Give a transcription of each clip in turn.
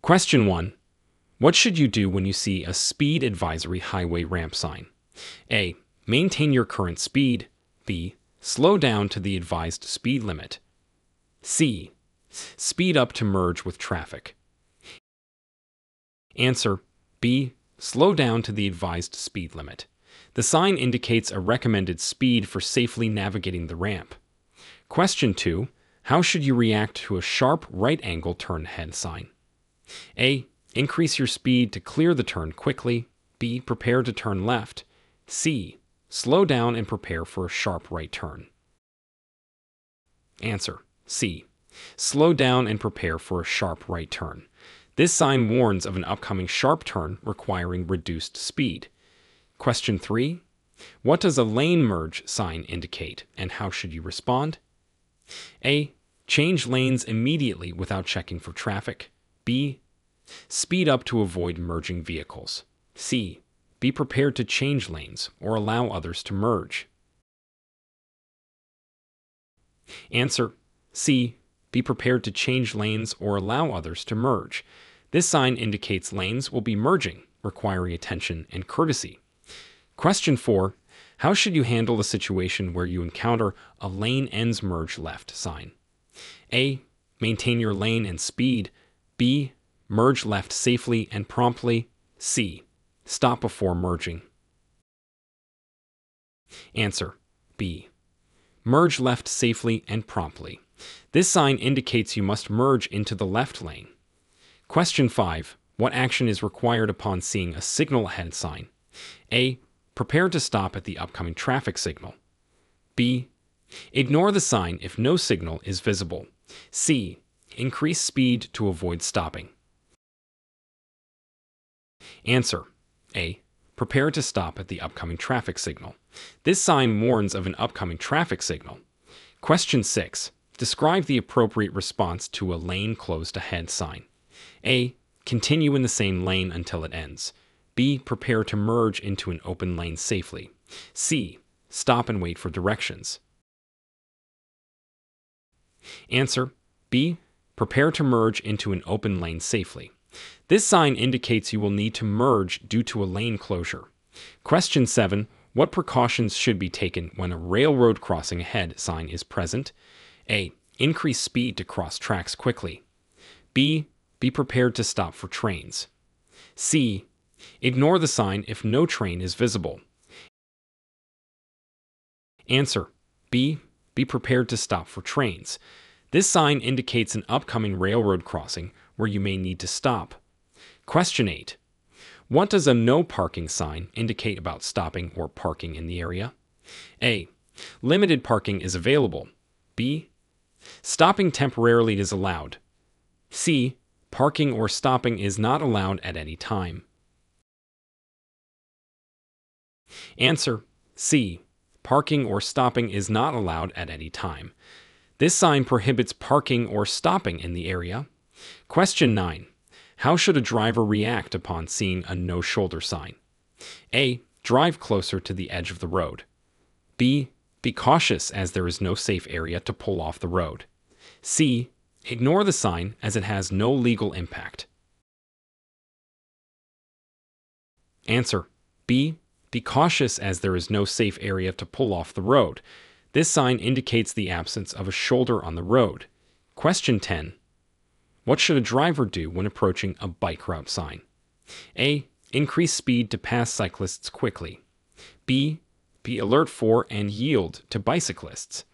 Question 1. What should you do when you see a speed advisory highway ramp sign? A. Maintain your current speed. B. Slow down to the advised speed limit. C. Speed up to merge with traffic. Answer: B. Slow down to the advised speed limit. The sign indicates a recommended speed for safely navigating the ramp. Question 2. How should you react to a sharp right-angle turn ahead sign? A. Increase your speed to clear the turn quickly. B. Prepare to turn left. C. Slow down and prepare for a sharp right turn. Answer: C. Slow down and prepare for a sharp right turn. This sign warns of an upcoming sharp turn requiring reduced speed. Question 3. What does a lane merge sign indicate, and how should you respond? A. Change lanes immediately without checking for traffic. B. Speed up to avoid merging vehicles. C. Be prepared to change lanes or allow others to merge. Answer: C. Be prepared to change lanes or allow others to merge. This sign indicates lanes will be merging, requiring attention and courtesy. Question 4. How should you handle a situation where you encounter a lane ends merge left sign? A. Maintain your lane and speed. B. Merge left safely and promptly. C. Stop before merging. Answer: B. Merge left safely and promptly. This sign indicates you must merge into the left lane. Question 5. What action is required upon seeing a signal ahead sign? A. Prepare to stop at the upcoming traffic signal. B. Ignore the sign if no signal is visible. C. Increase speed to avoid stopping. Answer: A. Prepare to stop at the upcoming traffic signal. This sign warns of an upcoming traffic signal. Question 6. Describe the appropriate response to a lane closed ahead sign. A. Continue in the same lane until it ends. B. Prepare to merge into an open lane safely. C. Stop and wait for directions. Answer: B. Prepare to merge into an open lane safely. This sign indicates you will need to merge due to a lane closure. Question 7. What precautions should be taken when a railroad crossing ahead sign is present? A. Increase speed to cross tracks quickly. B. Be prepared to stop for trains. C. Ignore the sign if no train is visible. Answer: B. Be prepared to stop for trains. This sign indicates an upcoming railroad crossing where you may need to stop. Question 8. What does a no parking sign indicate about stopping or parking in the area? A. Limited parking is available. B. Stopping temporarily is allowed. C. Parking or stopping is not allowed at any time. Answer: C. Parking or stopping is not allowed at any time. This sign prohibits parking or stopping in the area. Question 9. How should a driver react upon seeing a no-shoulder sign? A. Drive closer to the edge of the road. B. Be cautious as there is no safe area to pull off the road. C. Ignore the sign as it has no legal impact. Answer: B. Be cautious as there is no safe area to pull off the road. This sign indicates the absence of a shoulder on the road. Question 10. What should a driver do when approaching a bike route sign? A. Increase speed to pass cyclists quickly. B. Be alert for and yield to bicyclists.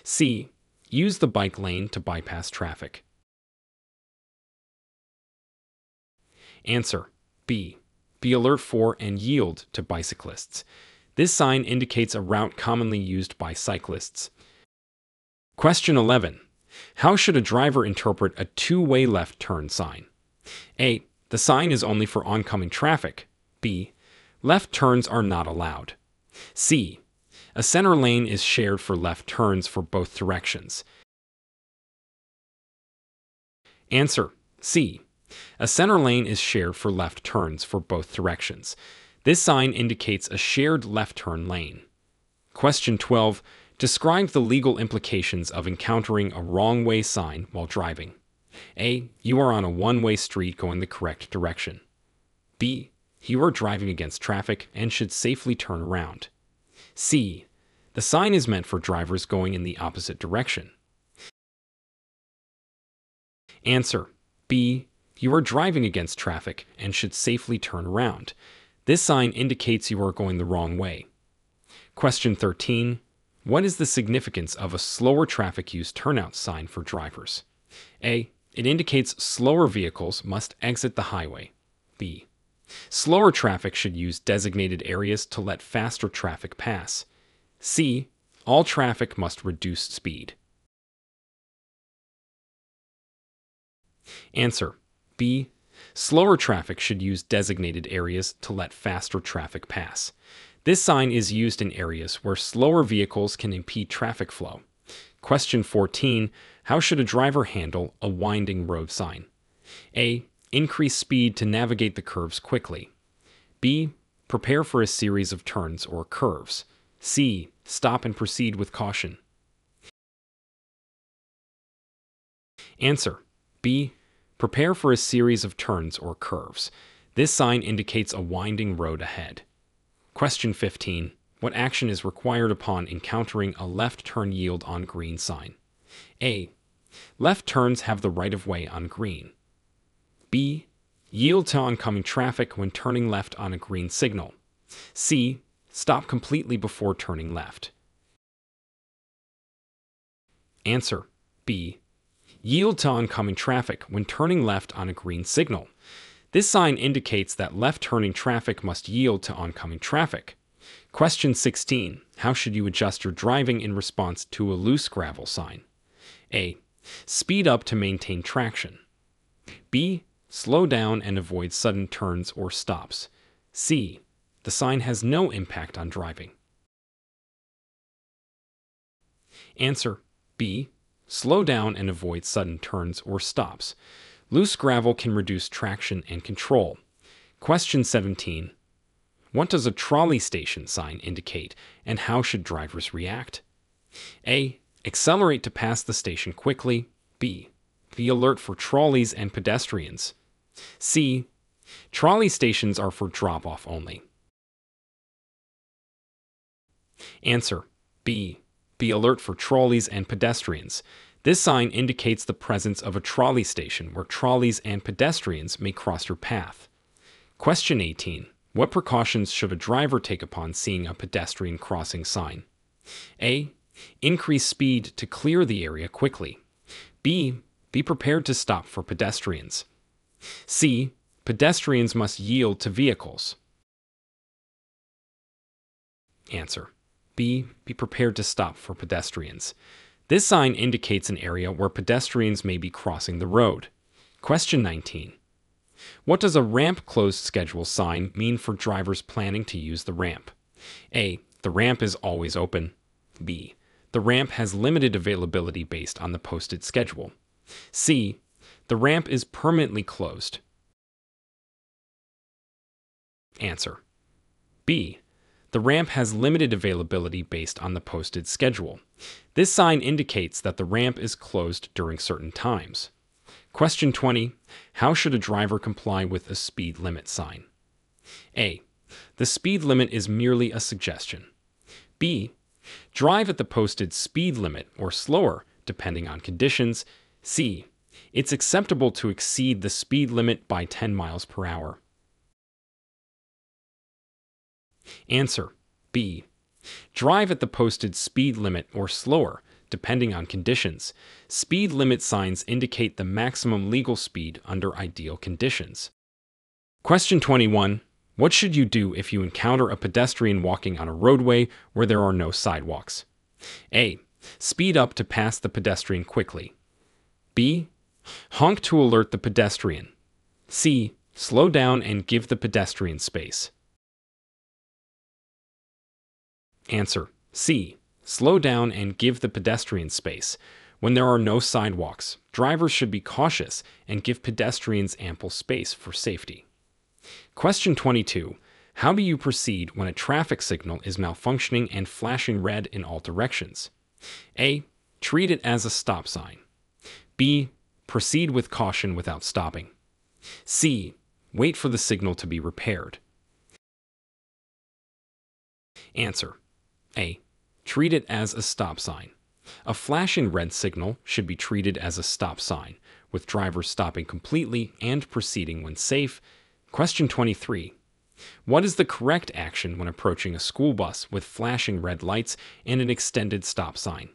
C. Use the bike lane to bypass traffic. Answer: B. Be alert for and yield to bicyclists. This sign indicates a route commonly used by cyclists. Question 11. How should a driver interpret a two-way left turn sign? A. The sign is only for oncoming traffic. B. Left turns are not allowed. C. A center lane is shared for left turns for both directions. Answer: C. A center lane is shared for left turns for both directions. This sign indicates a shared left turn lane. Question 12. Describe the legal implications of encountering a wrong way sign while driving. A. You are on a one-way street going the correct direction. B. You are driving against traffic and should safely turn around. C. The sign is meant for drivers going in the opposite direction. Answer. B. You are driving against traffic and should safely turn around. This sign indicates you are going the wrong way. Question 13. What is the significance of a slower traffic use turnout sign for drivers? A. It indicates slower vehicles must exit the highway. B. Slower traffic should use designated areas to let faster traffic pass. C. All traffic must reduce speed. Answer. B. Slower traffic should use designated areas to let faster traffic pass. This sign is used in areas where slower vehicles can impede traffic flow. Question 14. How should a driver handle a winding road sign? A. Increase speed to navigate the curves quickly. B. Prepare for a series of turns or curves. C. Stop and proceed with caution. Answer. B. Prepare for a series of turns or curves. This sign indicates a winding road ahead. Question 15. What action is required upon encountering a left turn yield on green sign? A. Left turns have the right of way on green. B. Yield to oncoming traffic when turning left on a green signal. C. Stop completely before turning left. Answer. B. Yield to oncoming traffic when turning left on a green signal. This sign indicates that left-turning traffic must yield to oncoming traffic. Question 16. How should you adjust your driving in response to a loose gravel sign? A. Speed up to maintain traction. B. Slow down and avoid sudden turns or stops. C. The sign has no impact on driving. Answer. B. Slow down and avoid sudden turns or stops. Loose gravel can reduce traction and control. Question 17. What does a trolley station sign indicate, and how should drivers react? A. Accelerate to pass the station quickly. B. Be alert for trolleys and pedestrians. C. Trolley stations are for drop-off only. Answer. B. Be alert for trolleys and pedestrians. This sign indicates the presence of a trolley station where trolleys and pedestrians may cross your path. Question 18. What precautions should a driver take upon seeing a pedestrian crossing sign? A. Increase speed to clear the area quickly. B. Be prepared to stop for pedestrians. C. Pedestrians must yield to vehicles. Answer. B. Be prepared to stop for pedestrians. This sign indicates an area where pedestrians may be crossing the road. Question 19. What does a ramp closed schedule sign mean for drivers planning to use the ramp? A. The ramp is always open. B. The ramp has limited availability based on the posted schedule. C. The ramp is permanently closed. Answer. B. The ramp has limited availability based on the posted schedule. This sign indicates that the ramp is closed during certain times. Question 20. How should a driver comply with a speed limit sign? A. The speed limit is merely a suggestion. B. Drive at the posted speed limit or slower, depending on conditions. C. It's acceptable to exceed the speed limit by 10 miles per hour. Answer. B. Drive at the posted speed limit or slower, depending on conditions. Speed limit signs indicate the maximum legal speed under ideal conditions. Question 21. What should you do if you encounter a pedestrian walking on a roadway where there are no sidewalks? A. Speed up to pass the pedestrian quickly. B. Honk to alert the pedestrian. C. Slow down and give the pedestrian space. Answer. C. Slow down and give the pedestrian space. When there are no sidewalks, drivers should be cautious and give pedestrians ample space for safety. Question 22. How do you proceed when a traffic signal is malfunctioning and flashing red in all directions? A. Treat it as a stop sign. B. Proceed with caution without stopping. C. Wait for the signal to be repaired. Answer. A. Treat it as a stop sign. A flashing red signal should be treated as a stop sign, with drivers stopping completely and proceeding when safe. Question 23. What is the correct action when approaching a school bus with flashing red lights and an extended stop sign?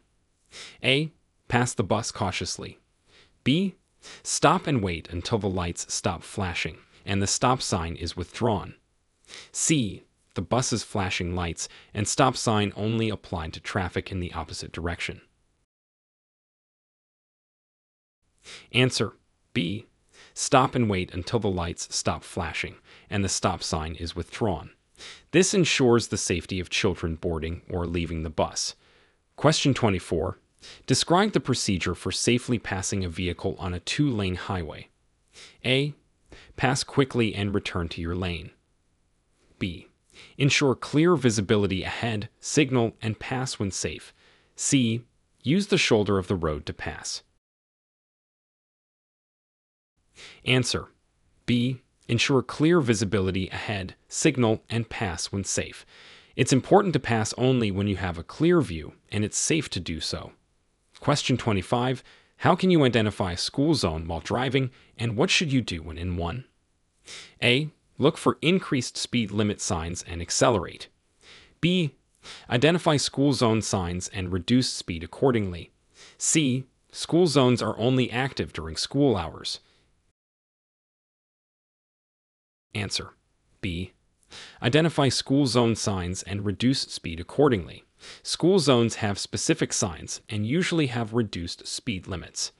A. Pass the bus cautiously. B. Stop and wait until the lights stop flashing and the stop sign is withdrawn. C. The bus's flashing lights and stop sign only apply to traffic in the opposite direction. Answer. B. Stop and wait until the lights stop flashing and the stop sign is withdrawn. This ensures the safety of children boarding or leaving the bus. Question 24. Describe the procedure for safely passing a vehicle on a two-lane highway. A. Pass quickly and return to your lane. B. Ensure clear visibility ahead, signal, and pass when safe. C. Use the shoulder of the road to pass. Answer. B. Ensure clear visibility ahead, signal, and pass when safe. It's important to pass only when you have a clear view, and it's safe to do so. Question 25. How can you identify a school zone while driving, and what should you do when in one? A. Look for increased speed limit signs and accelerate. B. Identify school zone signs and reduce speed accordingly. C. School zones are only active during school hours. Answer. B. Identify school zone signs and reduce speed accordingly. School zones have specific signs and usually have reduced speed limits.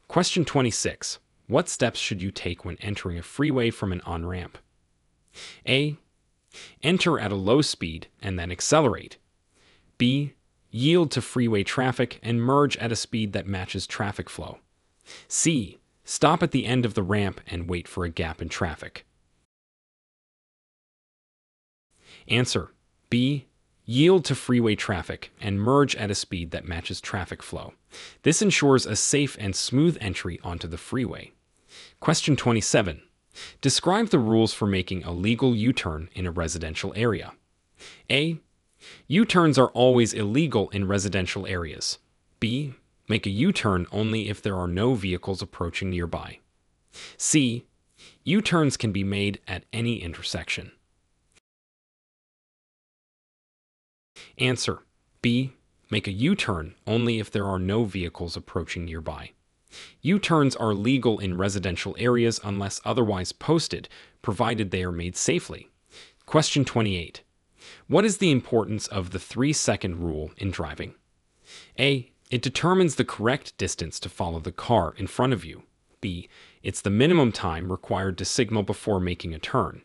Question 26. What steps should you take when entering a freeway from an on-ramp? A. Enter at a low speed and then accelerate. B. Yield to freeway traffic and merge at a speed that matches traffic flow. C. Stop at the end of the ramp and wait for a gap in traffic. Answer. B. Yield to freeway traffic and merge at a speed that matches traffic flow. This ensures a safe and smooth entry onto the freeway. Question 27. Describe the rules for making a legal U-turn in a residential area. A. U-turns are always illegal in residential areas. B. Make a U-turn only if there are no vehicles approaching nearby. C. U-turns can be made at any intersection. Answer. B. Make a U-turn only if there are no vehicles approaching nearby. U-turns are legal in residential areas unless otherwise posted, provided they are made safely. Question 28. What is the importance of the 3-second rule in driving? A. It determines the correct distance to follow the car in front of you. B. It's the minimum time required to signal before making a turn.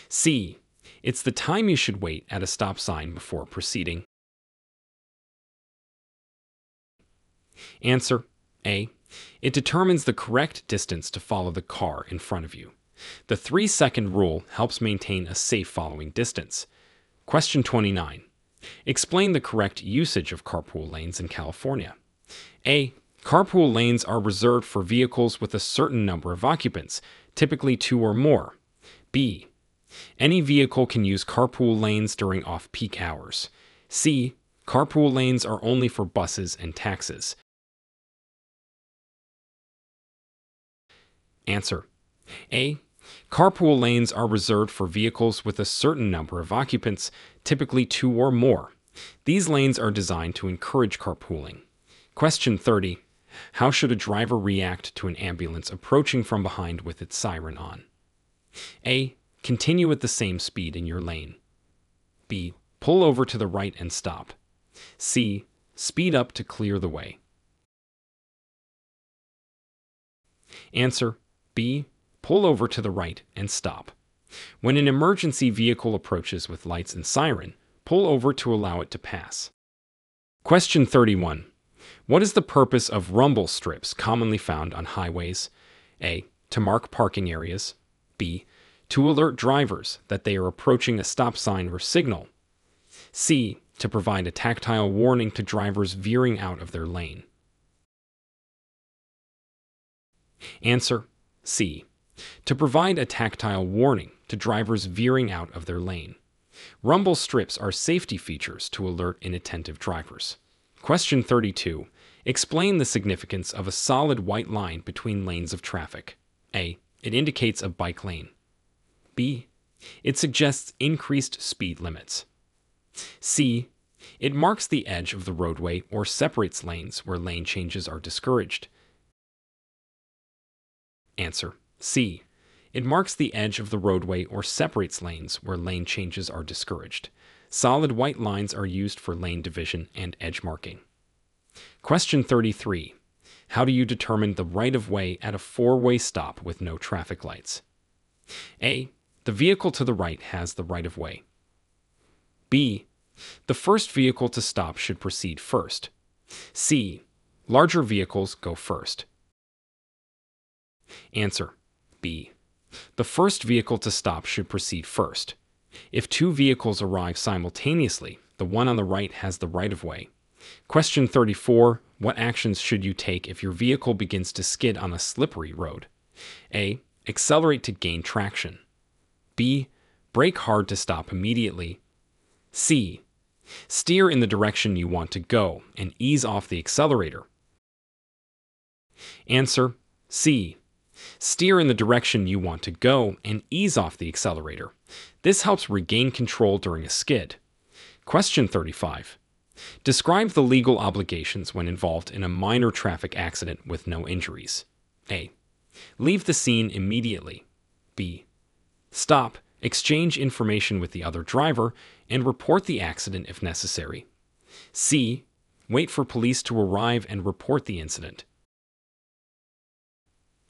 C. It's the time you should wait at a stop sign before proceeding. Answer. A. It determines the correct distance to follow the car in front of you. The 3-second rule helps maintain a safe following distance. Question 29. Explain the correct usage of carpool lanes in California. A. Carpool lanes are reserved for vehicles with a certain number of occupants, typically 2 or more. B. Any vehicle can use carpool lanes during off-peak hours. C. Carpool lanes are only for buses and taxis. Answer. A. Carpool lanes are reserved for vehicles with a certain number of occupants, typically 2 or more. These lanes are designed to encourage carpooling. Question 30. How should a driver react to an ambulance approaching from behind with its siren on? A. Continue at the same speed in your lane. B. Pull over to the right and stop. C. Speed up to clear the way. Answer. B. Pull over to the right and stop. When an emergency vehicle approaches with lights and siren, pull over to allow it to pass. Question 31. What is the purpose of rumble strips commonly found on highways? A. To mark parking areas. B. To alert drivers that they are approaching a stop sign or signal. C. To provide a tactile warning to drivers veering out of their lane. Answer: C. To provide a tactile warning to drivers veering out of their lane. Rumble strips are safety features to alert inattentive drivers. Question 32. Explain the significance of a solid white line between lanes of traffic. A. It indicates a bike lane. B. It suggests increased speed limits. C. It marks the edge of the roadway or separates lanes where lane changes are discouraged. Answer: C. It marks the edge of the roadway or separates lanes where lane changes are discouraged. Solid white lines are used for lane division and edge marking. Question 33. How do you determine the right-of-way at a four-way stop with no traffic lights? A. The vehicle to the right has the right-of-way. B. The first vehicle to stop should proceed first. C. Larger vehicles go first. Answer: B. The first vehicle to stop should proceed first. If two vehicles arrive simultaneously, the one on the right has the right-of-way. Question 34. What actions should you take if your vehicle begins to skid on a slippery road? A. Accelerate to gain traction. B. Brake hard to stop immediately. C. Steer in the direction you want to go and ease off the accelerator. Answer: C. Steer in the direction you want to go and ease off the accelerator. This helps regain control during a skid. Question 35. Describe the legal obligations when involved in a minor traffic accident with no injuries. A. Leave the scene immediately. B. Stop, exchange information with the other driver, and report the accident if necessary. C. Wait for police to arrive and report the incident.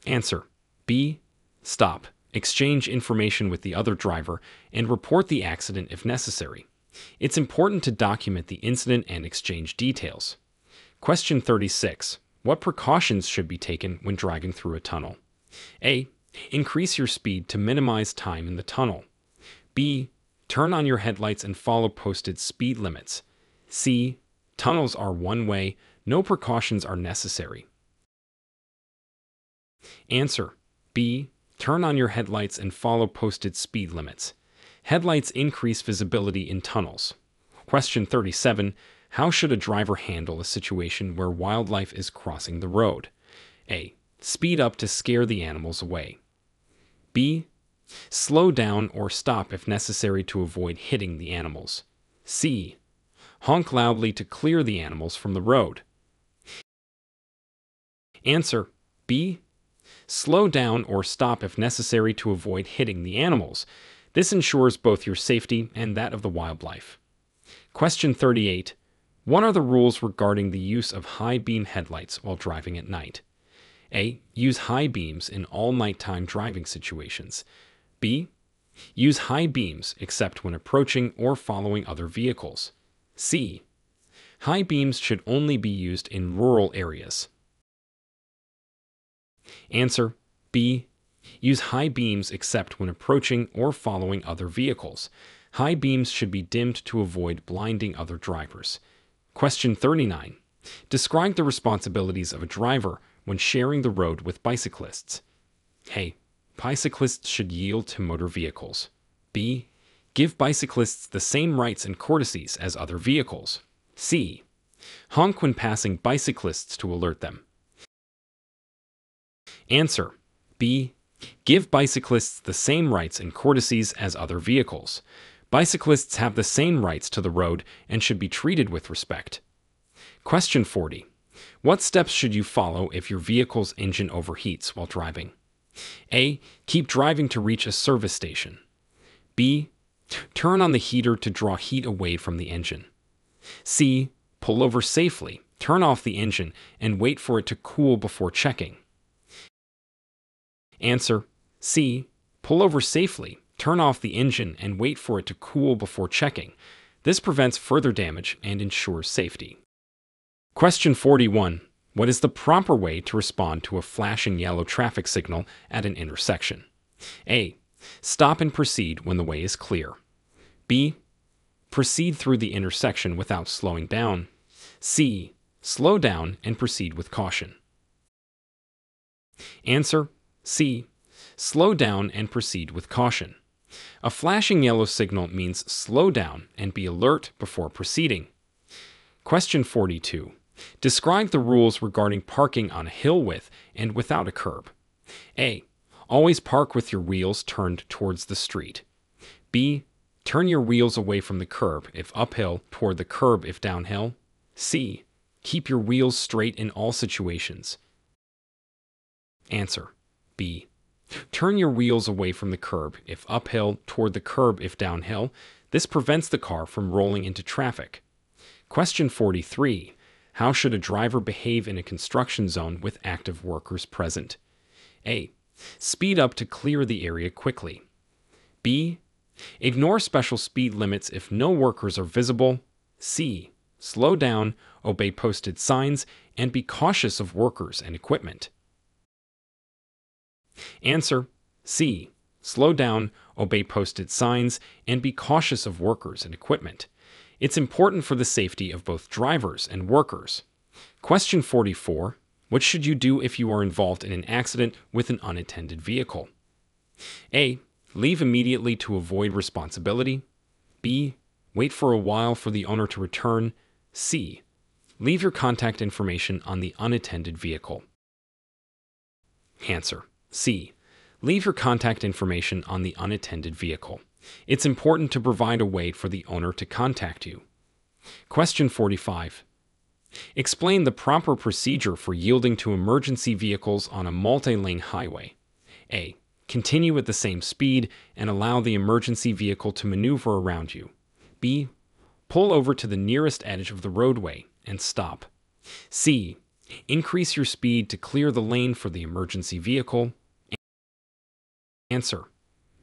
Answer: B. Stop, exchange information with the other driver, and report the accident if necessary. It's important to document the incident and exchange details. Question 36. What precautions should be taken when driving through a tunnel? A. Increase your speed to minimize time in the tunnel. B. Turn on your headlights and follow posted speed limits. C. Tunnels are one way. No precautions are necessary. Answer: B. Turn on your headlights and follow posted speed limits. Headlights increase visibility in tunnels. Question 37. How should a driver handle a situation where wildlife is crossing the road? A. Speed up to scare the animals away. B. Slow down or stop if necessary to avoid hitting the animals. C. Honk loudly to clear the animals from the road. Answer: B. Slow down or stop if necessary to avoid hitting the animals. This ensures both your safety and that of the wildlife. Question 38. What are the rules regarding the use of high beam headlights while driving at night? A. Use high beams in all nighttime driving situations. B. Use high beams except when approaching or following other vehicles. C. High beams should only be used in rural areas. Answer: B. Use high beams except when approaching or following other vehicles. High beams should be dimmed to avoid blinding other drivers. Question 39. Describe the responsibilities of a driver when sharing the road with bicyclists. A. Bicyclists should yield to motor vehicles. B. Give bicyclists the same rights and courtesies as other vehicles. C. Honk when passing bicyclists to alert them. Answer: B. Give bicyclists the same rights and courtesies as other vehicles. Bicyclists have the same rights to the road and should be treated with respect. Question 40. What steps should you follow if your vehicle's engine overheats while driving? A. Keep driving to reach a service station. B. Turn on the heater to draw heat away from the engine. C. Pull over safely, turn off the engine, and wait for it to cool before checking. Answer: C. Pull over safely, turn off the engine, and wait for it to cool before checking. This prevents further damage and ensures safety. Question 41. What is the proper way to respond to a flashing yellow traffic signal at an intersection? A. Stop and proceed when the way is clear. B. Proceed through the intersection without slowing down. C. Slow down and proceed with caution. Answer C. Slow down and proceed with caution. A flashing yellow signal means slow down and be alert before proceeding. Question 42. Describe the rules regarding parking on a hill with and without a curb. A. Always park with your wheels turned towards the street. B. Turn your wheels away from the curb if uphill, toward the curb if downhill. C. Keep your wheels straight in all situations. Answer B. Turn your wheels away from the curb if uphill, toward the curb if downhill. This prevents the car from rolling into traffic. Question 43. How should a driver behave in a construction zone with active workers present? A. Speed up to clear the area quickly. B. Ignore special speed limits if no workers are visible. C. Slow down, obey posted signs, and be cautious of workers and equipment. Answer C. Slow down, obey posted signs, and be cautious of workers and equipment. It's important for the safety of both drivers and workers. Question 44. What should you do if you are involved in an accident with an unattended vehicle? A. Leave immediately to avoid responsibility. B. Wait for a while for the owner to return. C. Leave your contact information on the unattended vehicle. Answer C. Leave your contact information on the unattended vehicle. It's important to provide a way for the owner to contact you. Question 45. Explain the proper procedure for yielding to emergency vehicles on a multi-lane highway. A. Continue at the same speed and allow the emergency vehicle to maneuver around you. B. Pull over to the nearest edge of the roadway and stop. C. Increase your speed to clear the lane for the emergency vehicle. Answer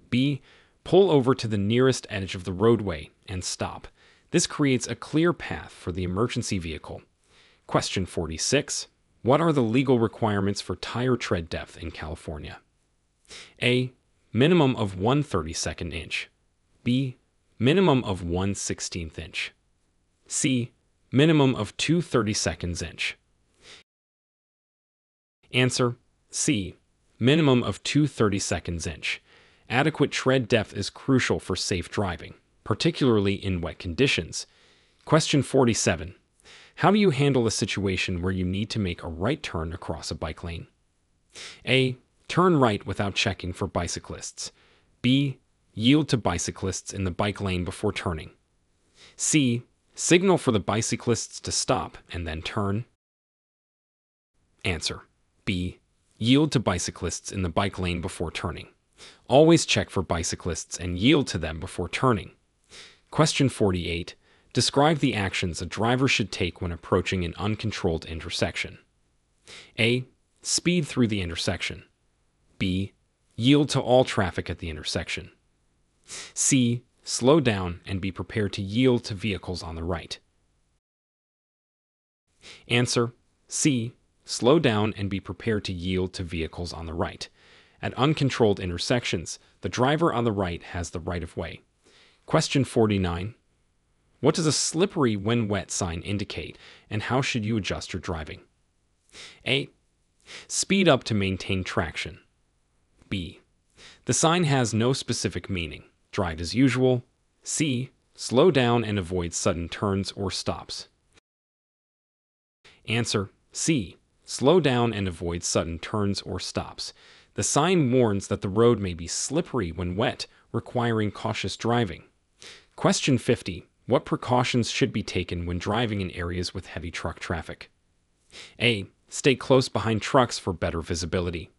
B. Pull over to the nearest edge of the roadway and stop. This creates a clear path for the emergency vehicle. Question 46. What are the legal requirements for tire tread depth in California? A. Minimum of 1/32 inch. B. Minimum of 1/16 inch. C. Minimum of 2/32 inch. Answer C. Minimum of 2/32 inch. Adequate tread depth is crucial for safe driving, particularly in wet conditions. Question 47. How do you handle a situation where you need to make a right turn across a bike lane? A. Turn right without checking for bicyclists. B. Yield to bicyclists in the bike lane before turning. C. Signal for the bicyclists to stop and then turn. Answer B. Yield to bicyclists in the bike lane before turning. Always check for bicyclists and yield to them before turning. Question 48. Describe the actions a driver should take when approaching an uncontrolled intersection. A. Speed through the intersection. B. Yield to all traffic at the intersection. C. Slow down and be prepared to yield to vehicles on the right. Answer C. Slow down and be prepared to yield to vehicles on the right. At uncontrolled intersections, the driver on the right has the right of way. Question 49. What does a slippery when wet sign indicate, and how should you adjust your driving? A. Speed up to maintain traction. B. The sign has no specific meaning. Drive as usual. C. Slow down and avoid sudden turns or stops. Answer C. Slow down and avoid sudden turns or stops. The sign warns that the road may be slippery when wet, requiring cautious driving. Question 50. What precautions should be taken when driving in areas with heavy truck traffic? A. Stay close behind trucks for better visibility.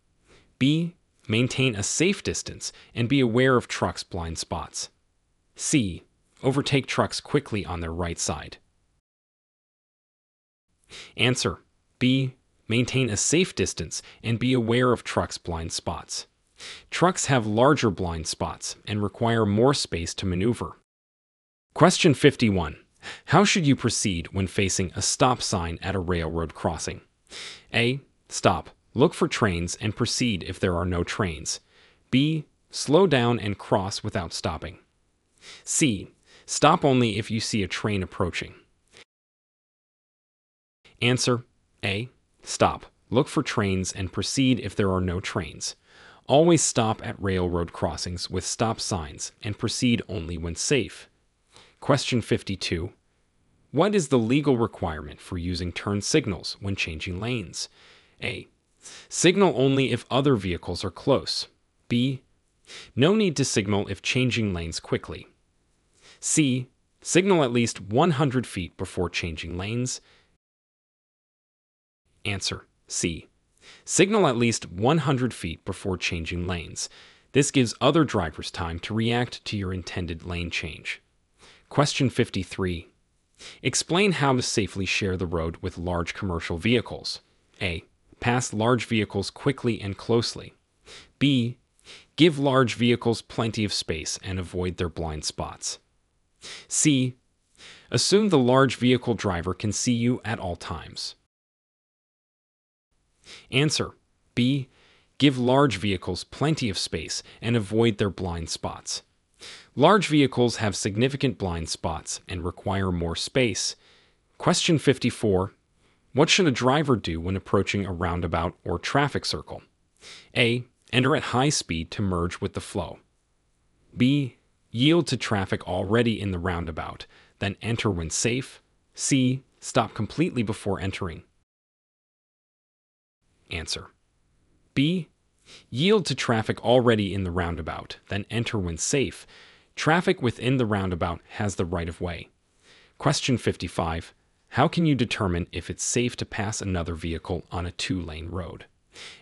B. Maintain a safe distance and be aware of trucks' blind spots. C. Overtake trucks quickly on their right side. Answer B. Maintain a safe distance and be aware of trucks' blind spots. Trucks have larger blind spots and require more space to maneuver. Question 51. How should you proceed when facing a stop sign at a railroad crossing? A. Stop. Look for trains and proceed if there are no trains. B. Slow down and cross without stopping. C. Stop only if you see a train approaching. Answer A. Stop. Look for trains and proceed if there are no trains. Always stop at railroad crossings with stop signs and proceed only when safe. Question 52. What is the legal requirement for using turn signals when changing lanes? A. Signal only if other vehicles are close. B. No need to signal if changing lanes quickly. C. Signal at least 100 feet before changing lanes. Answer: C. Signal at least 100 feet before changing lanes. This gives other drivers time to react to your intended lane change. Question 53. Explain how to safely share the road with large commercial vehicles. A. Pass large vehicles quickly and closely. B. Give large vehicles plenty of space and avoid their blind spots. C. Assume the large vehicle driver can see you at all times. Answer: B. Give large vehicles plenty of space and avoid their blind spots. Large vehicles have significant blind spots and require more space. Question 54. What should a driver do when approaching a roundabout or traffic circle? A. Enter at high speed to merge with the flow. B. Yield to traffic already in the roundabout, then enter when safe. C. Stop completely before entering. Answer: B. Yield to traffic already in the roundabout, then enter when safe. Traffic within the roundabout has the right of way. Question 55. How can you determine if it's safe to pass another vehicle on a two-lane road?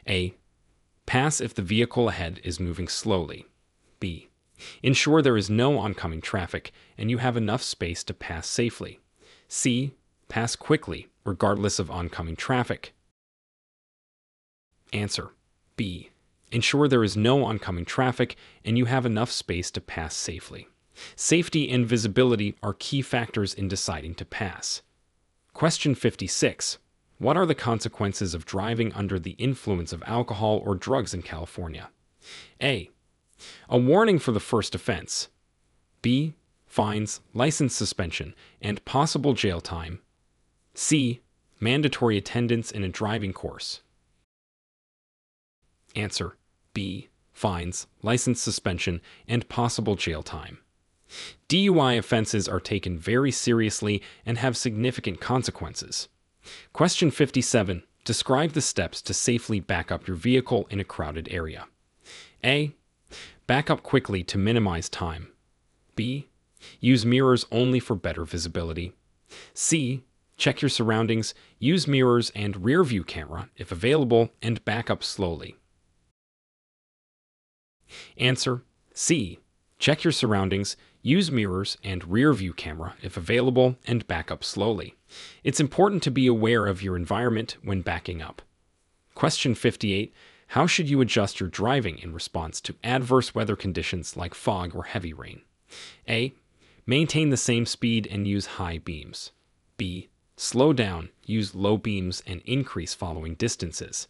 A. Pass if the vehicle ahead is moving slowly. B. Ensure there is no oncoming traffic and you have enough space to pass safely. C. Pass quickly, regardless of oncoming traffic. Answer: B. Ensure there is no oncoming traffic and you have enough space to pass safely. Safety and visibility are key factors in deciding to pass. Question 56. What are the consequences of driving under the influence of alcohol or drugs in California? A. A warning for the first offense. B. Fines, license suspension, and possible jail time. C. Mandatory attendance in a driving course. Answer: B. Fines, license suspension, and possible jail time. DUI offenses are taken very seriously and have significant consequences. Question 57. Describe the steps to safely back up your vehicle in a crowded area. A. Back up quickly to minimize time. B. Use mirrors only for better visibility. C. Check your surroundings, use mirrors and rear view camera if available, and back up slowly. Answer: C. Check your surroundings, use mirrors and rear view camera if available, and back up slowly. It's important to be aware of your environment when backing up. Question 58. How should you adjust your driving in response to adverse weather conditions like fog or heavy rain? A. Maintain the same speed and use high beams. B. Slow down, use low beams, and increase following distances.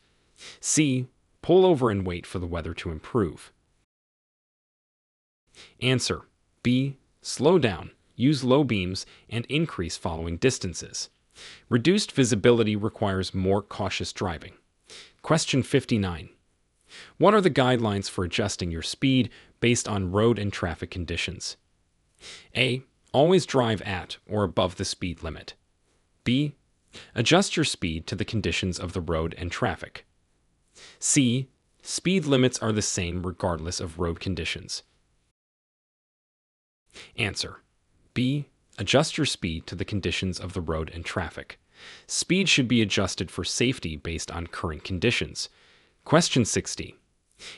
C. Pull over and wait for the weather to improve. Answer: B. Slow down, use low beams, and increase following distances. Reduced visibility requires more cautious driving. Question 59. What are the guidelines for adjusting your speed based on road and traffic conditions? A. Always drive at or above the speed limit. B. Adjust your speed to the conditions of the road and traffic. C. Speed limits are the same regardless of road conditions. Answer: B. Adjust your speed to the conditions of the road and traffic. Speed should be adjusted for safety based on current conditions. Question 60.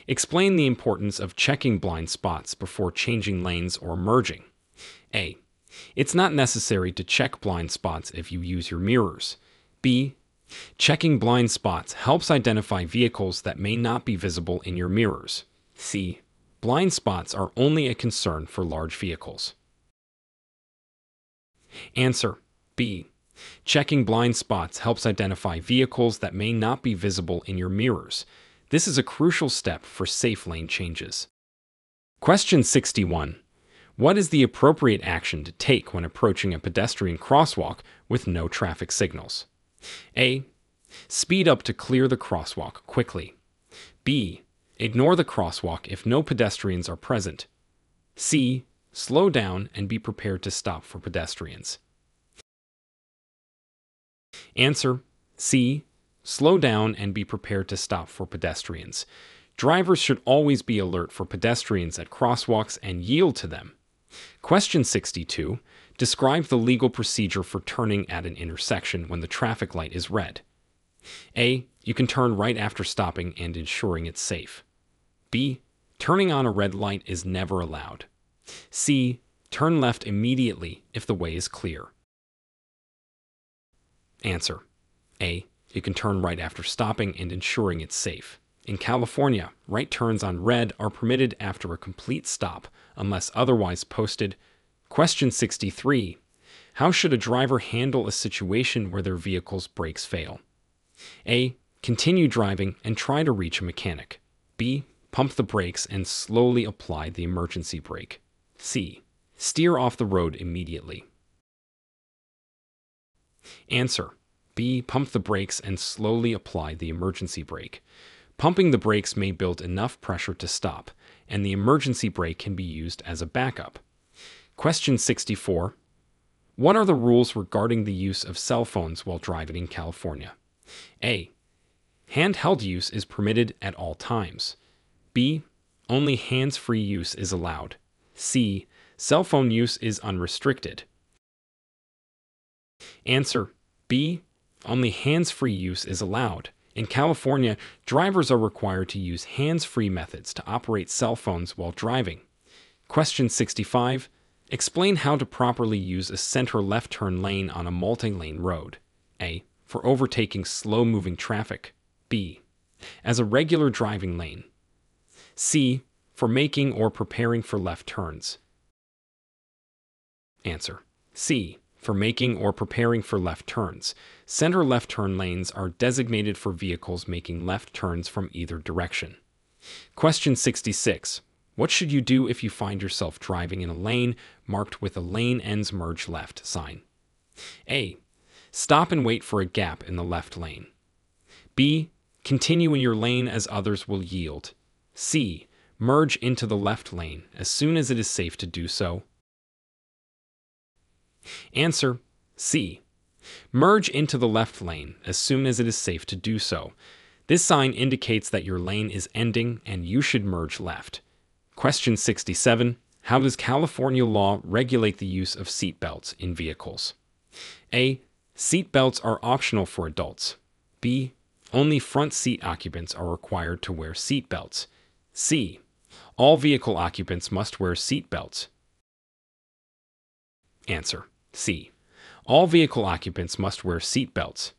Explain the importance of checking blind spots before changing lanes or merging. A. It's not necessary to check blind spots if you use your mirrors. B. Checking blind spots helps identify vehicles that may not be visible in your mirrors. C. Blind spots are only a concern for large vehicles. Answer: B. Checking blind spots helps identify vehicles that may not be visible in your mirrors. This is a crucial step for safe lane changes. Question 61. What is the appropriate action to take when approaching a pedestrian crosswalk with no traffic signals? A. Speed up to clear the crosswalk quickly. B. Ignore the crosswalk if no pedestrians are present. C. Slow down and be prepared to stop for pedestrians. Answer: C. Slow down and be prepared to stop for pedestrians. Drivers should always be alert for pedestrians at crosswalks and yield to them. Question 62. Describe the legal procedure for turning at an intersection when the traffic light is red. A. You can turn right after stopping and ensuring it's safe. B. Turning on a red light is never allowed. C. Turn left immediately if the way is clear. Answer: A. You can turn right after stopping and ensuring it's safe. In California, right turns on red are permitted after a complete stop, unless otherwise posted. Question 63. How should a driver handle a situation where their vehicle's brakes fail? A. Continue driving and try to reach a mechanic. B. Pump the brakes and slowly apply the emergency brake. C. Steer off the road immediately. Answer: B. Pump the brakes and slowly apply the emergency brake. Pumping the brakes may build enough pressure to stop, and the emergency brake can be used as a backup. Question 64. What are the rules regarding the use of cell phones while driving in California? A. Handheld use is permitted at all times. B. Only hands-free use is allowed. C. Cell phone use is unrestricted. Answer: B. Only hands-free use is allowed. In California, drivers are required to use hands-free methods to operate cell phones while driving. Question 65. Explain how to properly use a center left turn lane on a multi-lane road. A. For overtaking slow-moving traffic. B. As a regular driving lane. C. For making or preparing for left turns. Answer: C. For making or preparing for left turns. Center left turn lanes are designated for vehicles making left turns from either direction. Question 66. What should you do if you find yourself driving in a lane marked with a lane ends merge left sign? A. Stop and wait for a gap in the left lane. B. Continue in your lane as others will yield. C. Merge into the left lane as soon as it is safe to do so. Answer: C. Merge into the left lane as soon as it is safe to do so. This sign indicates that your lane is ending and you should merge left. Question 67. How does California law regulate the use of seat belts in vehicles? A. Seat belts are optional for adults. B. Only front seat occupants are required to wear seat belts. C. All vehicle occupants must wear seat belts. Answer: C. All vehicle occupants must wear seat belts.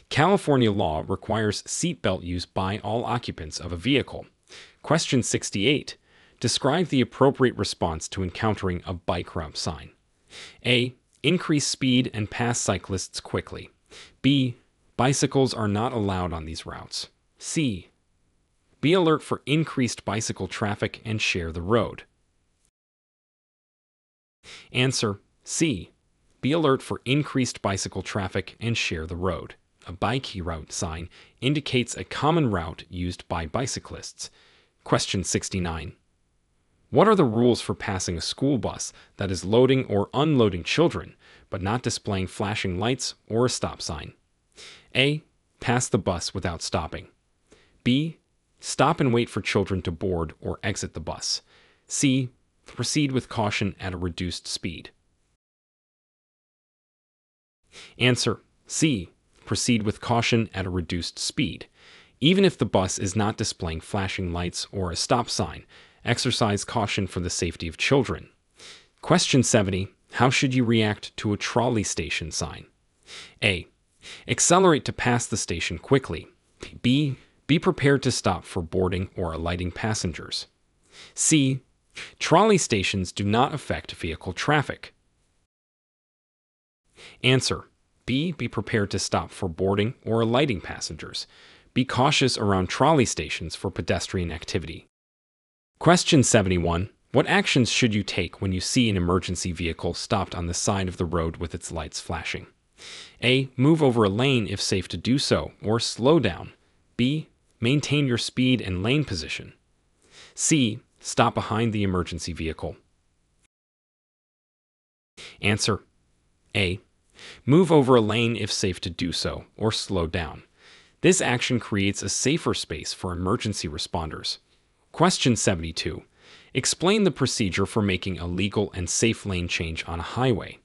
California law requires seat belt use by all occupants of a vehicle. Question 68. Describe the appropriate response to encountering a bike route sign. A. Increase speed and pass cyclists quickly. B. Bicycles are not allowed on these routes. C. Be alert for increased bicycle traffic and share the road. Answer: C. Be alert for increased bicycle traffic and share the road. A bike route sign indicates a common route used by bicyclists. Question 69. What are the rules for passing a school bus that is loading or unloading children, but not displaying flashing lights or a stop sign? A. Pass the bus without stopping. B. Stop and wait for children to board or exit the bus. C. Proceed with caution at a reduced speed. Answer: C. Proceed with caution at a reduced speed. Even if the bus is not displaying flashing lights or a stop sign, exercise caution for the safety of children. Question 70. How should you react to a trolley station sign? A. Accelerate to pass the station quickly. B. Be prepared to stop for boarding or alighting passengers. C. Trolley stations do not affect vehicle traffic. Answer: B. Be prepared to stop for boarding or alighting passengers. Be cautious around trolley stations for pedestrian activity. Question 71. What actions should you take when you see an emergency vehicle stopped on the side of the road with its lights flashing? A. Move over a lane if safe to do so, or slow down. B. Maintain your speed and lane position. C. Stop behind the emergency vehicle. Answer: A. Move over a lane if safe to do so, or slow down. This action creates a safer space for emergency responders. Question 72. Explain the procedure for making a legal and safe lane change on a highway.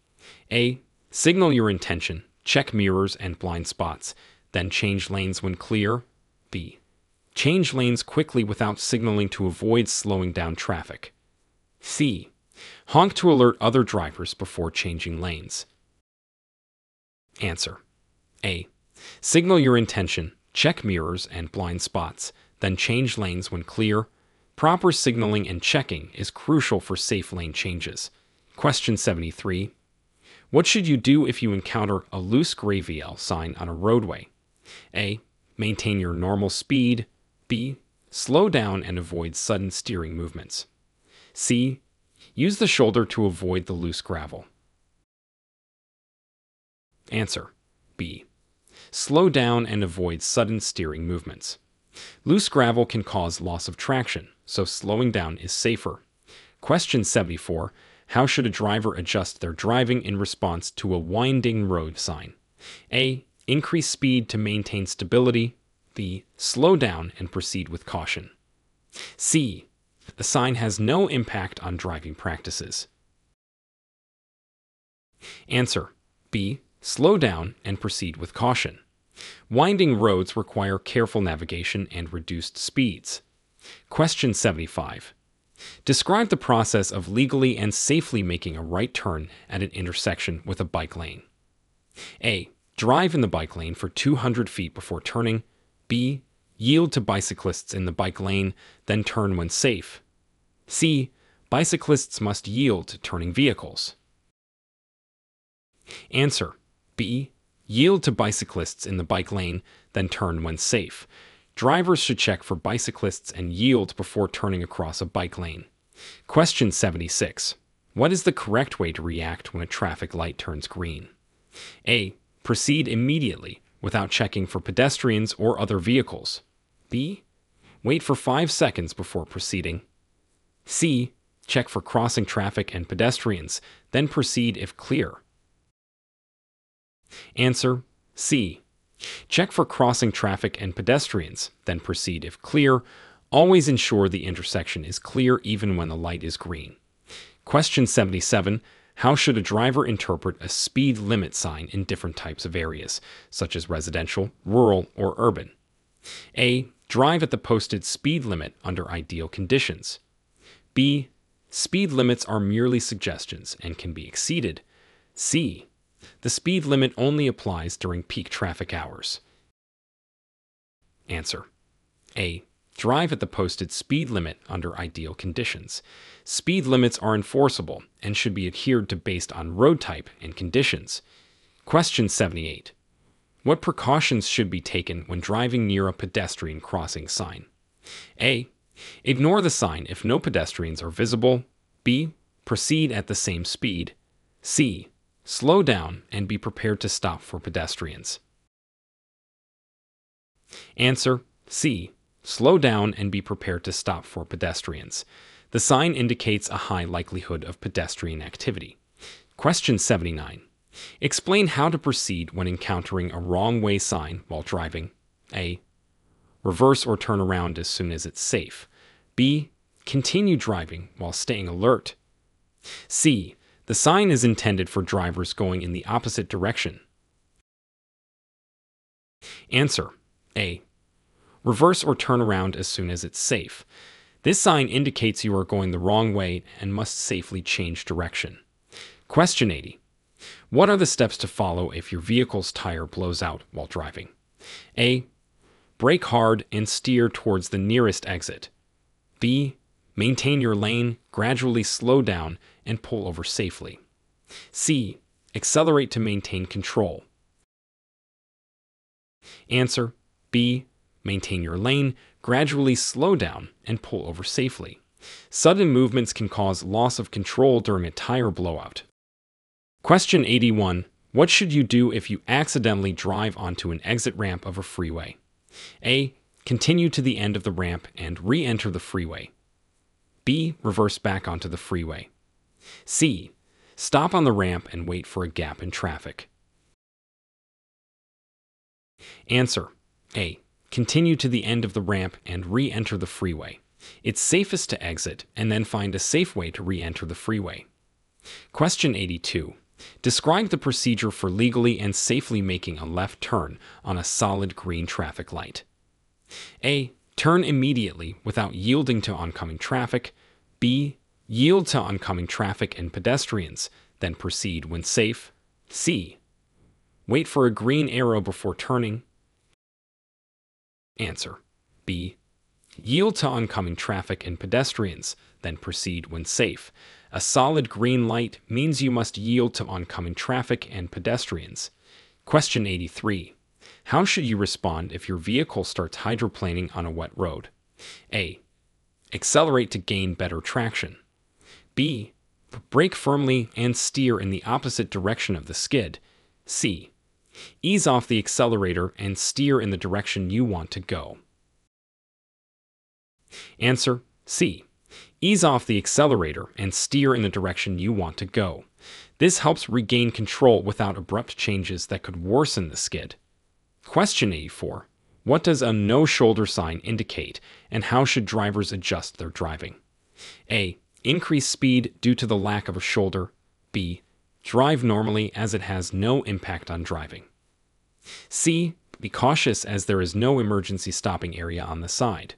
A. Signal your intention, check mirrors and blind spots, then change lanes when clear. B. Change lanes quickly without signaling to avoid slowing down traffic. C. Honk to alert other drivers before changing lanes. Answer: A. Signal your intention, check mirrors and blind spots, then change lanes when clear. Proper signaling and checking is crucial for safe lane changes. Question 73. What should you do if you encounter a loose gravel sign on a roadway? A. Maintain your normal speed. B. Slow down and avoid sudden steering movements. C. Use the shoulder to avoid the loose gravel. Answer: B. Slow down and avoid sudden steering movements. Loose gravel can cause loss of traction, so slowing down is safer. Question 74. How should a driver adjust their driving in response to a winding road sign? A. Increase speed to maintain stability. B. Slow down and proceed with caution. C. The sign has no impact on driving practices. Answer: B. Slow down and proceed with caution. Winding roads require careful navigation and reduced speeds. Question 75. Describe the process of legally and safely making a right turn at an intersection with a bike lane. A. Drive in the bike lane for 200 feet before turning. B. Yield to bicyclists in the bike lane, then turn when safe. C. Bicyclists must yield to turning vehicles. Answer: B. Yield to bicyclists in the bike lane, then turn when safe. Drivers should check for bicyclists and yield before turning across a bike lane. Question 76. What is the correct way to react when a traffic light turns green? A. Proceed immediately without checking for pedestrians or other vehicles. B. Wait for 5 seconds before proceeding. C. Check for crossing traffic and pedestrians, then proceed if clear. Answer: C. Check for crossing traffic and pedestrians, then proceed if clear. Always ensure the intersection is clear even when the light is green. Question 77. How should a driver interpret a speed limit sign in different types of areas, such as residential, rural, or urban? A. Drive at the posted speed limit under ideal conditions. B. Speed limits are merely suggestions and can be exceeded. C. The speed limit only applies during peak traffic hours. Answer: A. Drive at the posted speed limit under ideal conditions. Speed limits are enforceable and should be adhered to based on road type and conditions. Question 78. What precautions should be taken when driving near a pedestrian crossing sign? A. Ignore the sign if no pedestrians are visible. B. Proceed at the same speed. C. Slow down and be prepared to stop for pedestrians. Answer: C. Slow down and be prepared to stop for pedestrians. The sign indicates a high likelihood of pedestrian activity. Question 79. Explain how to proceed when encountering a wrong way sign while driving. A. Reverse or turn around as soon as it's safe. B. Continue driving while staying alert. C. The sign is intended for drivers going in the opposite direction. Answer: A. Reverse or turn around as soon as it's safe. This sign indicates you are going the wrong way and must safely change direction. Question 80. What are the steps to follow if your vehicle's tire blows out while driving? A. Brake hard and steer towards the nearest exit. B. Maintain your lane, gradually slow down, and pull over safely. C. Accelerate to maintain control. Answer: B. Maintain your lane, gradually slow down, and pull over safely. Sudden movements can cause loss of control during a tire blowout. Question 81. What should you do if you accidentally drive onto an exit ramp of a freeway? A. Continue to the end of the ramp and re-enter the freeway. B. Reverse back onto the freeway. C. Stop on the ramp and wait for a gap in traffic. Answer: A. Continue to the end of the ramp and re-enter the freeway. It's safest to exit and then find a safe way to re-enter the freeway. Question 82. Describe the procedure for legally and safely making a left turn on a solid green traffic light. A. Turn immediately without yielding to oncoming traffic. B. Yield to oncoming traffic and pedestrians, then proceed when safe. C. Wait for a green arrow before turning. Answer: B. Yield to oncoming traffic and pedestrians, then proceed when safe. A solid green light means you must yield to oncoming traffic and pedestrians. Question 83. How should you respond if your vehicle starts hydroplaning on a wet road? A. Accelerate to gain better traction. B. Brake firmly and steer in the opposite direction of the skid. C. Ease off the accelerator and steer in the direction you want to go. Answer: C. Ease off the accelerator and steer in the direction you want to go. This helps regain control without abrupt changes that could worsen the skid. Question 84. What does a no-shoulder sign indicate, and how should drivers adjust their driving? A. Increase speed due to the lack of a shoulder. B. Drive normally as it has no impact on driving. C. Be cautious as there is no emergency stopping area on the side.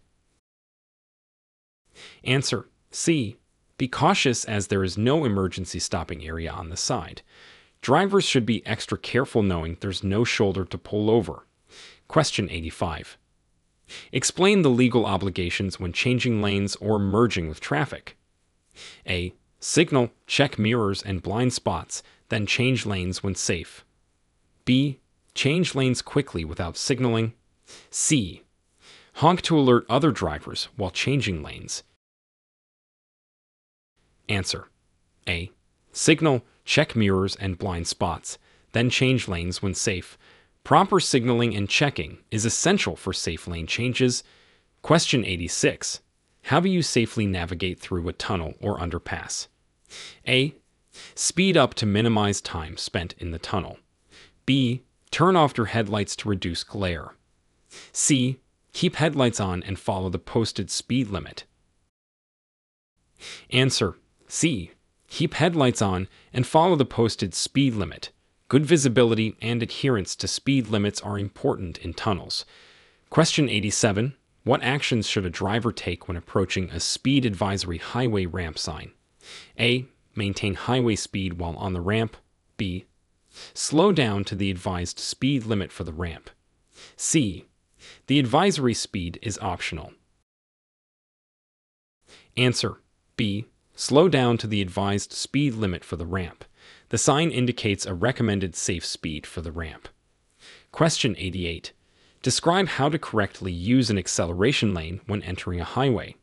Answer: C. Be cautious as there is no emergency stopping area on the side. Drivers should be extra careful knowing there's no shoulder to pull over. Question 85. Explain the legal obligations when changing lanes or merging with traffic. A. Signal, check mirrors and blind spots, then change lanes when safe. B. Change lanes quickly without signaling. C. Honk to alert other drivers while changing lanes. Answer: A. Signal, check mirrors and blind spots, then change lanes when safe. Proper signaling and checking is essential for safe lane changes. Question 86. How do you safely navigate through a tunnel or underpass? A. Speed up to minimize time spent in the tunnel. B. Turn off your headlights to reduce glare. C. Keep headlights on and follow the posted speed limit. Answer: C. Keep headlights on and follow the posted speed limit. Good visibility and adherence to speed limits are important in tunnels. Question 87. What actions should a driver take when approaching a speed advisory highway ramp sign? A. Maintain highway speed while on the ramp. B. Slow down to the advised speed limit for the ramp. C. The advisory speed is optional. Answer: B. Slow down to the advised speed limit for the ramp. The sign indicates a recommended safe speed for the ramp. Question 88. Describe how to correctly use an acceleration lane when entering a highway.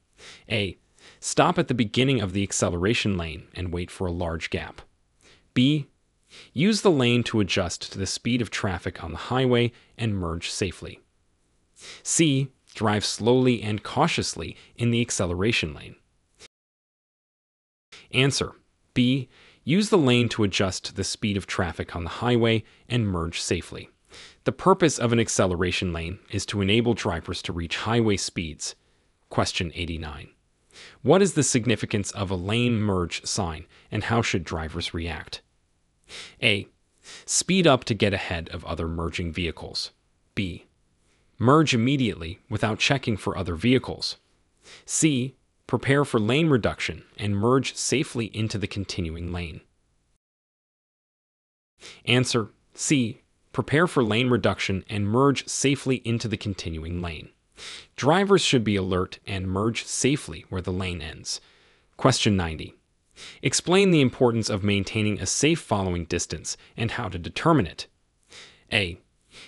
A. Stop at the beginning of the acceleration lane and wait for a large gap. B. Use the lane to adjust to the speed of traffic on the highway and merge safely. C. Drive slowly and cautiously in the acceleration lane. Answer: B. Use the lane to adjust to the speed of traffic on the highway and merge safely. The purpose of an acceleration lane is to enable drivers to reach highway speeds. Question 89. What is the significance of a lane merge sign and how should drivers react? A. Speed up to get ahead of other merging vehicles. B. Merge immediately without checking for other vehicles. C. Prepare for lane reduction and merge safely into the continuing lane. Answer: C. Prepare for lane reduction and merge safely into the continuing lane. Drivers should be alert and merge safely where the lane ends. Question 90. Explain the importance of maintaining a safe following distance and how to determine it. A.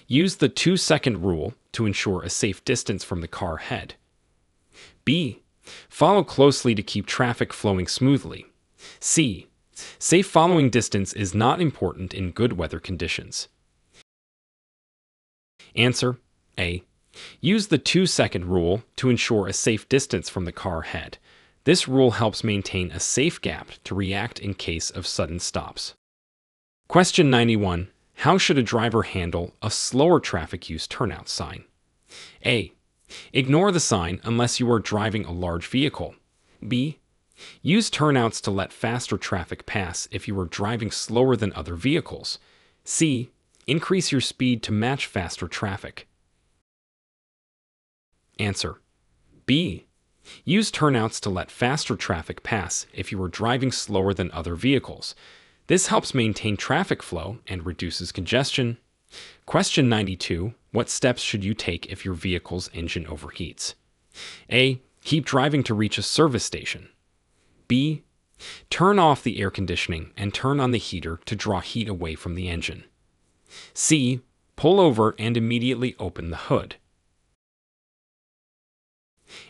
Use the 2-second rule to ensure a safe distance from the car ahead. B. Follow closely to keep traffic flowing smoothly. C. Safe following distance is not important in good weather conditions. Answer A. Use the 2-second rule to ensure a safe distance from the car ahead. This rule helps maintain a safe gap to react in case of sudden stops. Question 91. How should a driver handle a slower traffic use turnout sign? A. Ignore the sign unless you are driving a large vehicle. B. Use turnouts to let faster traffic pass if you are driving slower than other vehicles. C. Increase your speed to match faster traffic. Answer B. Use turnouts to let faster traffic pass if you are driving slower than other vehicles. This helps maintain traffic flow and reduces congestion. Question 92. What steps should you take if your vehicle's engine overheats? A. Keep driving to reach a service station. B. Turn off the air conditioning and turn on the heater to draw heat away from the engine. C. Pull over and immediately open the hood.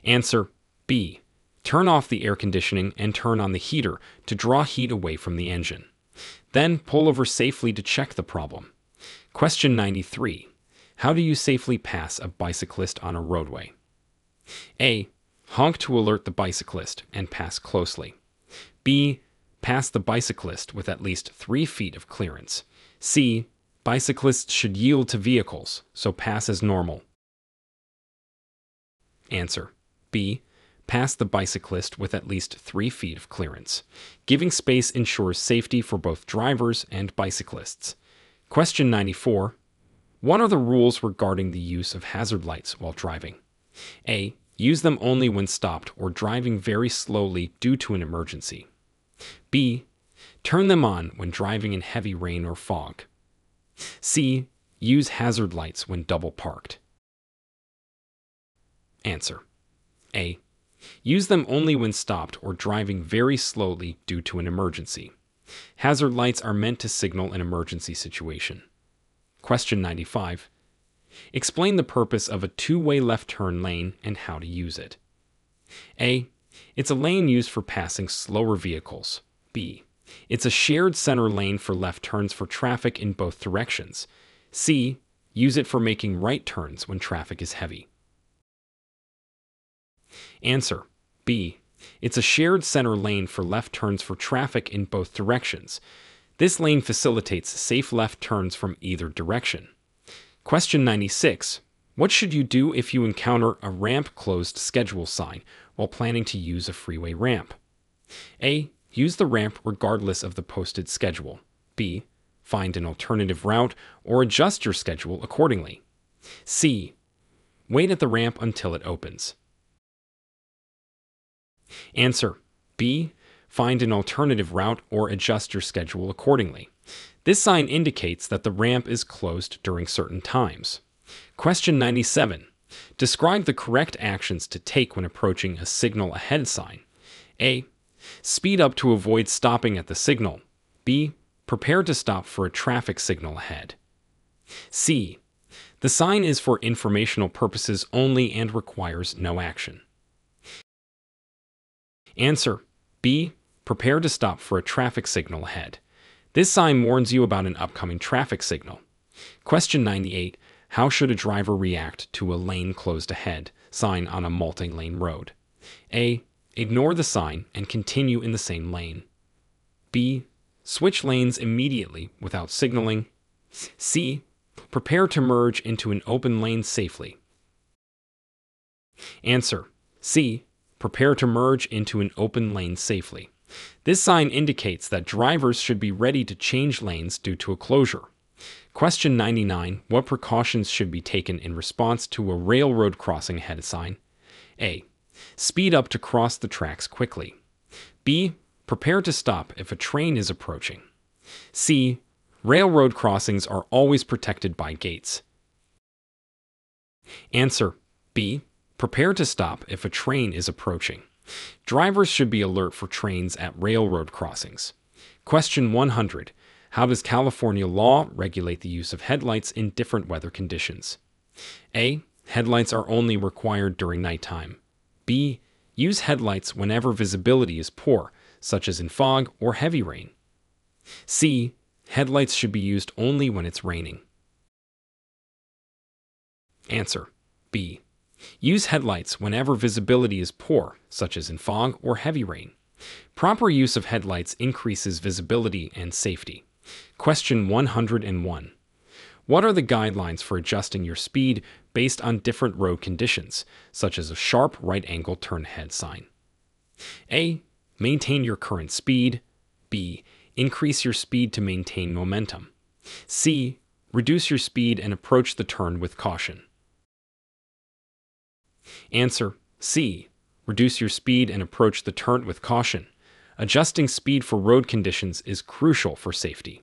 Answer B. Turn off the air conditioning and turn on the heater to draw heat away from the engine. Then pull over safely to check the problem. Question 93. How do you safely pass a bicyclist on a roadway? A. Honk to alert the bicyclist and pass closely. B. Pass the bicyclist with at least 3 feet of clearance. C. Bicyclists should yield to vehicles, so pass as normal. Answer B. Pass the bicyclist with at least 3 feet of clearance. Giving space ensures safety for both drivers and bicyclists. Question 94. What are the rules regarding the use of hazard lights while driving? A. Use them only when stopped or driving very slowly due to an emergency. B. Turn them on when driving in heavy rain or fog. C. Use hazard lights when double parked. Answer A. Use them only when stopped or driving very slowly due to an emergency. Hazard lights are meant to signal an emergency situation. Question 95. Explain the purpose of a two-way left turn lane and how to use it. A. It's a lane used for passing slower vehicles. B. It's a shared center lane for left turns for traffic in both directions. C. Use it for making right turns when traffic is heavy. Answer B. It's a shared center lane for left turns for traffic in both directions. This lane facilitates safe left turns from either direction. Question 96. What should you do if you encounter a ramp closed schedule sign while planning to use a freeway ramp? A. Use the ramp regardless of the posted schedule. B. Find an alternative route or adjust your schedule accordingly. C. Wait at the ramp until it opens. Answer B. Find an alternative route or adjust your schedule accordingly. This sign indicates that the ramp is closed during certain times. Question 97. Describe the correct actions to take when approaching a signal ahead sign. A. Speed up to avoid stopping at the signal. B. Prepare to stop for a traffic signal ahead. C. The sign is for informational purposes only and requires no action. Answer B. Prepare to stop for a traffic signal ahead. This sign warns you about an upcoming traffic signal. Question 98. How should a driver react to a lane closed ahead sign on a multi-lane road? A. Ignore the sign and continue in the same lane. B. Switch lanes immediately without signaling. C. Prepare to merge into an open lane safely. Answer C. Prepare to merge into an open lane safely. This sign indicates that drivers should be ready to change lanes due to a closure. Question 99. What precautions should be taken in response to a railroad crossing ahead sign? A. Speed up to cross the tracks quickly. B. Prepare to stop if a train is approaching. C. Railroad crossings are always protected by gates. Answer B. Prepare to stop if a train is approaching. Drivers should be alert for trains at railroad crossings. Question 100. How does California law regulate the use of headlights in different weather conditions? A. Headlights are only required during nighttime. B. Use headlights whenever visibility is poor, such as in fog or heavy rain. C. Headlights should be used only when it's raining. Answer B. Use headlights whenever visibility is poor, such as in fog or heavy rain. Proper use of headlights increases visibility and safety. Question 101. What are the guidelines for adjusting your speed based on different road conditions, such as a sharp right-angle turn ahead sign? A. Maintain your current speed. B. Increase your speed to maintain momentum. C. Reduce your speed and approach the turn with caution. Answer C. Reduce your speed and approach the turn with caution. Adjusting speed for road conditions is crucial for safety.